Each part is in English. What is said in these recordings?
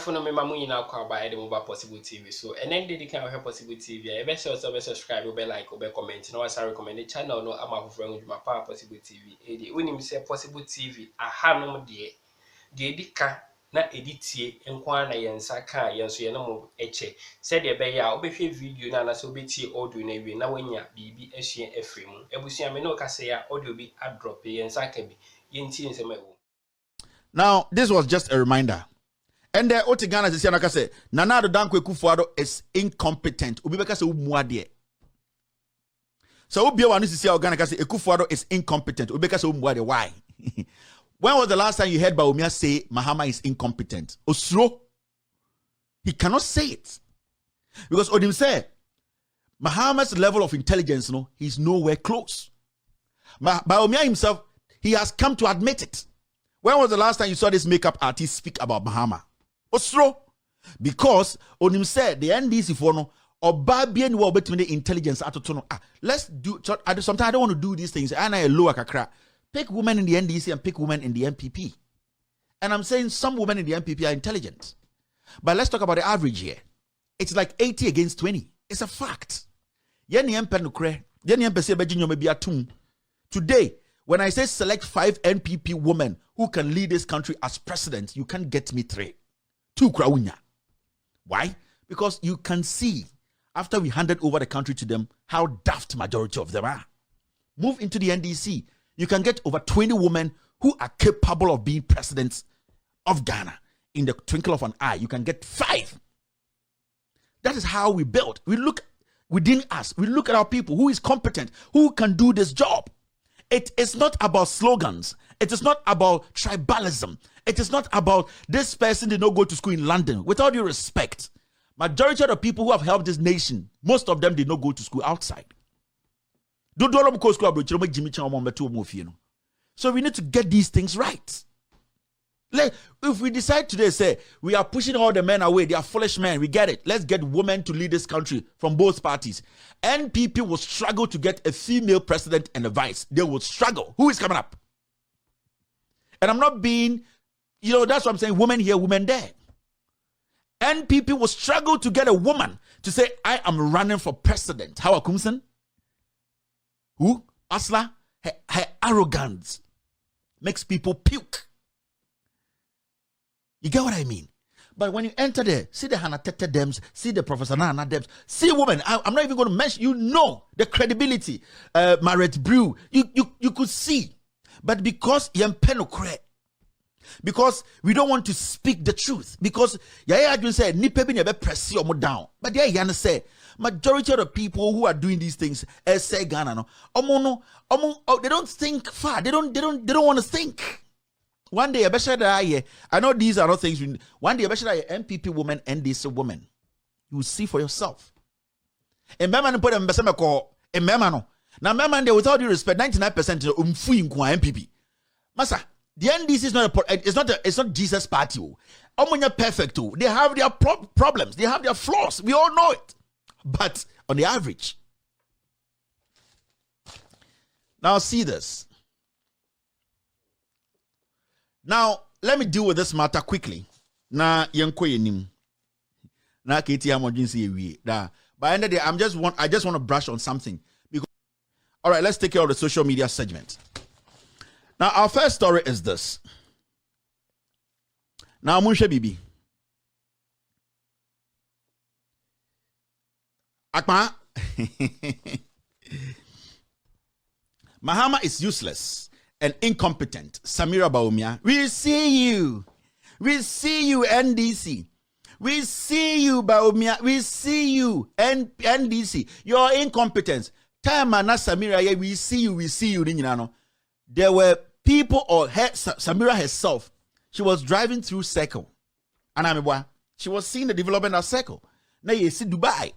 for no mema mu na kwa ba edem ba possible TV so and then they can help possible TV e be share so be subscribe be like be comment na wasa recommend the channel no ama for friend ma pa possible TV e dey unim say possible TV aha no de edika na editie nkwa na yensa ka yenso ye no mo eche said de be ya obehwe video na na so obetie audio na wi na wanya bibi ehye efrem ebusua me no ka say ya audio bi a drop yensa ka bi yenti nsema ewo. Now this was just a reminder. And the Otigana is saying, Nana Addo Dankwa Akufo-Addo is incompetent. Ubibeka se umuade. So Ubia wanu si Organica say Akufo-Addo is incompetent. Ubibeka se umuade. Why? When was the last time you heard Bawumia say Mahama is incompetent? Osro. He cannot say it. Because Odim said, Mahama's level of intelligence, no, he's nowhere close. Bawumia himself, he has come to admit it. When was the last time you saw this makeup artist speak about Mahama? Osro. Because Onim said the NDC for no or Babian will between the intelligence at tono. Let's do sometimes I don't want to do these things. And I lower kakra. Pick women in the NDC and pick women in the MPP. And I'm saying some women in the MPP are intelligent. But let's talk about the average here. It's like 80 against 20. It's a fact. Today, when I say select 5 NPP women who can lead this country as president, you can't get me 3. 2 Krawunya. Why? Because you can see, after we handed over the country to them, how daft majority of them are. Move into the NDC. You can get over 20 women who are capable of being presidents of Ghana. In the twinkle of an eye, you can get 5. That is how we build. We look within us. We look at our people who is competent, who can do this job. It is not about slogans. It is not about tribalism. It is not about this person did not go to school in London. With all due respect, majority of the people who have helped this nation, most of them did not go to school outside. So we need to get these things right. If we decide today, say, we are pushing all the men away, they are foolish men, we get it. Let's get women to lead this country from both parties. NPP will struggle to get a female president and a vice. They will struggle. Who is coming up? And I'm not being, that's what I'm saying, women here, women there. NPP will struggle to get a woman to say, I am running for president. How Kumsen? Who? Asla? Her arrogance makes people puke. You get what I mean? But when you enter there, see the Hannah Tete Dems, see the Professor Nana Dems, see women. I'm not even going to mention, the credibility. Margaret Brew, you could see. But because we don't want to speak the truth, because Yaya said, press you down. But Yaya said, majority of the people who are doing these things, say Ghana, they don't think far. They don't want to think. One day, I know these are not things. One day, MPP woman and this woman, you will see for yourself. And put them now, man, with all due respect, 99% MPP. Masa, the NDC is not it's not Jesus party. Perfect. They have their problems. They have their flaws. We all know it. But on the average, now see this. Now, let me deal with this matter quickly. Na yenko yenim. Na kiti amojinsi yewie. Da. By end of the day, I just want to brush on something. Because, all right, let's take care of the social media segment. Now, our first story is this. Now, Munshe Bibi. Akma. Mahama is useless and incompetent. Samira Bawumia, we see you. We see you, NDC. We see you, Bawumia. We see you, NDC. You're incompetent. Tamana Samira, we see you. There were people, or Samira herself, she was driving through Circle. And she was seeing the development of Circle. Now you see Dubai.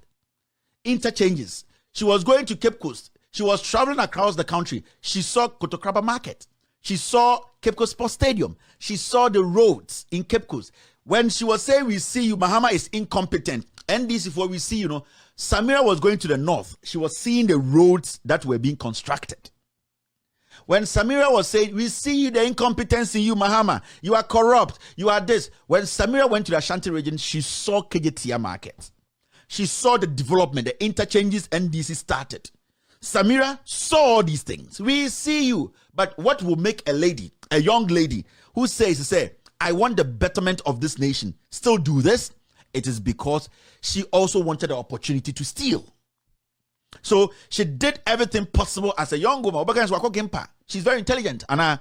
Interchanges. She was going to Cape Coast. She was traveling across the country. She saw Kotokraba Market. She saw Cape Coast Sports Stadium. She saw the roads in Cape Coast. When she was saying, we see you, Mahama is incompetent. NDC, before we see, Samira was going to the north. She was seeing the roads that were being constructed. When Samira was saying, we see the incompetence in you, Mahama. You are corrupt. You are this. When Samira went to the Ashanti region, she saw KJTIA market. She saw the development, the interchanges NDC started. Samira saw all these things. We see you. But what will make a young lady who says, I want the betterment of this nation, still do this? It is because she also wanted the opportunity to steal. So she did everything possible as a young woman. She's very intelligent. And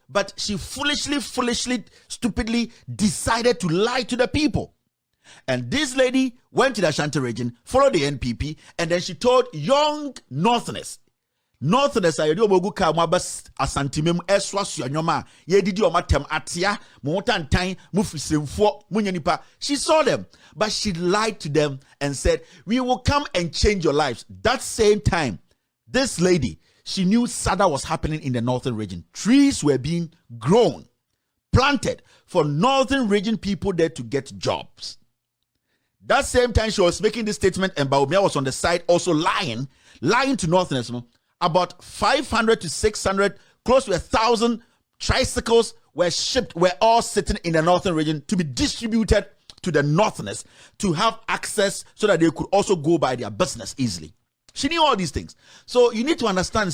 but she foolishly, stupidly decided to lie to the people. And this lady went to the Ashanti region, followed the NPP, and then she told young Northerners, ayedi obogu ka mo abas asantimem eswaso anyoma ye didi o matem atia mo tantan mo frisemfo mo nyanipa. She saw them, but she lied to them and said, we will come and change your lives. That same time, this lady, she knew SADA was happening in the northern region. Trees were being grown, planted for northern region people there to get jobs. That same time she was making this statement, and Bawumia was on the side also lying to Northerners. About 500 to 600, close to 1,000 tricycles were shipped, were all sitting in the northern region to be distributed to the Northerners to have access so that they could also go by their business easily. She knew all these things. So you need to understand,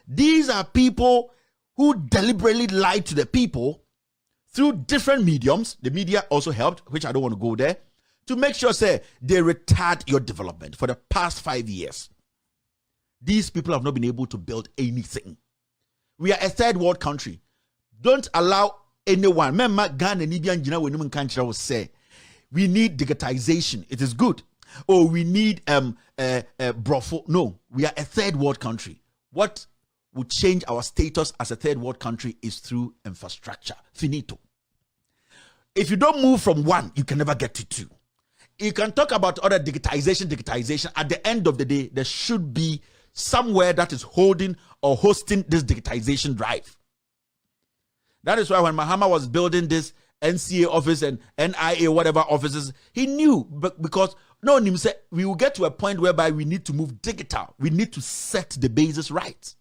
these are people who deliberately lied to the people through different mediums. The media also helped, which I don't want to go there, to make sure, they retard your development for the past 5 years. These people have not been able to build anything. We are a third world country. Don't allow anyone. Remember, Ghana, Nibian, will say, we need digitization. It is good. Oh, we need brofo. No, we are a third world country. What will change our status as a third world country is through infrastructure. Finito. If you don't move from one, you can never get to two. You can talk about other digitization. At the end of the day, there should be somewhere that is holding or hosting this digitization drive. That is why when Mahama was building this NCA office and NIA, whatever offices, he knew, because no one said we will get to a point whereby we need to move digital. We need to set the basis right.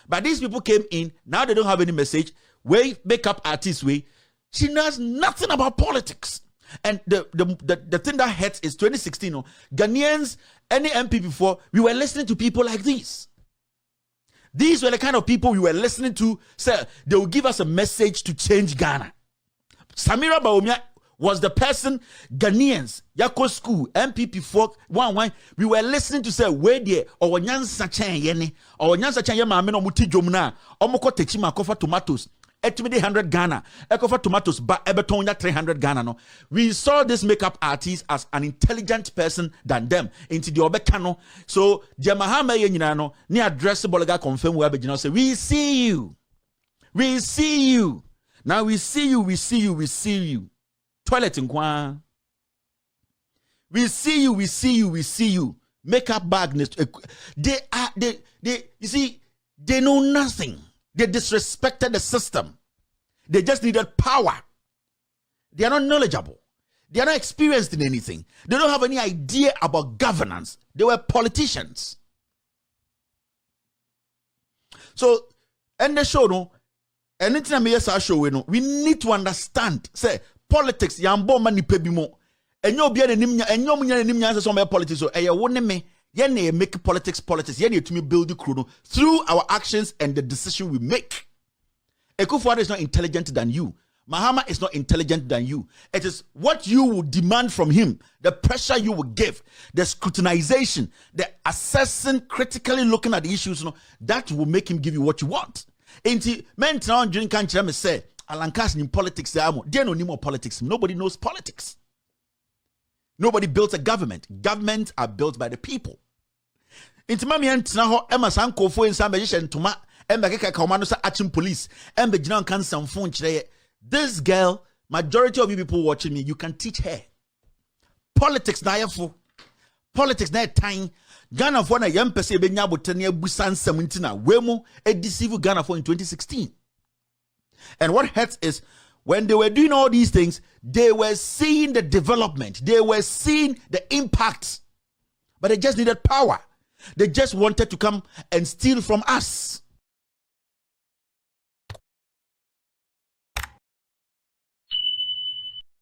But these people came in, now they don't have any message. Makeup artist she knows nothing about politics. And the thing that hurts is 2016, Ghanaians, any MP before, we were listening to people like these. These were the kind of people we were listening to. Say they will give us a message to change Ghana. Samira Bawumia was the person Ghanaians, Yako School, MPP folk, we were listening to say, where there, or Nyansa Chan Yeni, or Nyansa Chan Yama Muti Jomna, Omoko Techima Kofa tomatoes. 100 Ghana, Ekofa tomatoes, but Ebetonia 300 Ghana. No, we saw this makeup artist as an intelligent person than them. Into the Obekano. So, Mahama Yenino, ni addressable confirm we say, we see you. We see you. Now we see you. Toilet in Kwan. We see you. Makeup bag. They know nothing. They disrespected the system. They just needed power. They are not knowledgeable. They are not experienced in anything. They don't have any idea about governance. They were politicians. So, and the show, no, anything I may say, show, we need to understand. Say, politics, yambo mani pebimo. And you'll be an enemy, and you'll be an enemy as some politics. So, I won't me. Yene make politics. Yene to me build the crew through our actions and the decision we make. Ekufuado is not intelligent than you. Mahama is not intelligent than you. It is what you will demand from him, the pressure you will give, the scrutinization, the assessing, critically looking at the issues, that will make him give you what you want. Inti men now during country me say, Alankas in politics, they no need more politics. Nobody knows politics. Nobody built a government. Governments are built by the people. Intimami antina ho ema san kofo insan beje ntoma embe keka komando sa achim police embe gina kan sanfo nchire. This girl, majority of you people watching me, you can teach her politics na yefo. Politics na time Ghana for na yempese be nya botane abusan 17 we mu e deceive Ghana for in 2016. And what hurts is when they were doing all these things, they were seeing the development, they were seeing the impact, but they just needed power. They just wanted to come and steal from us.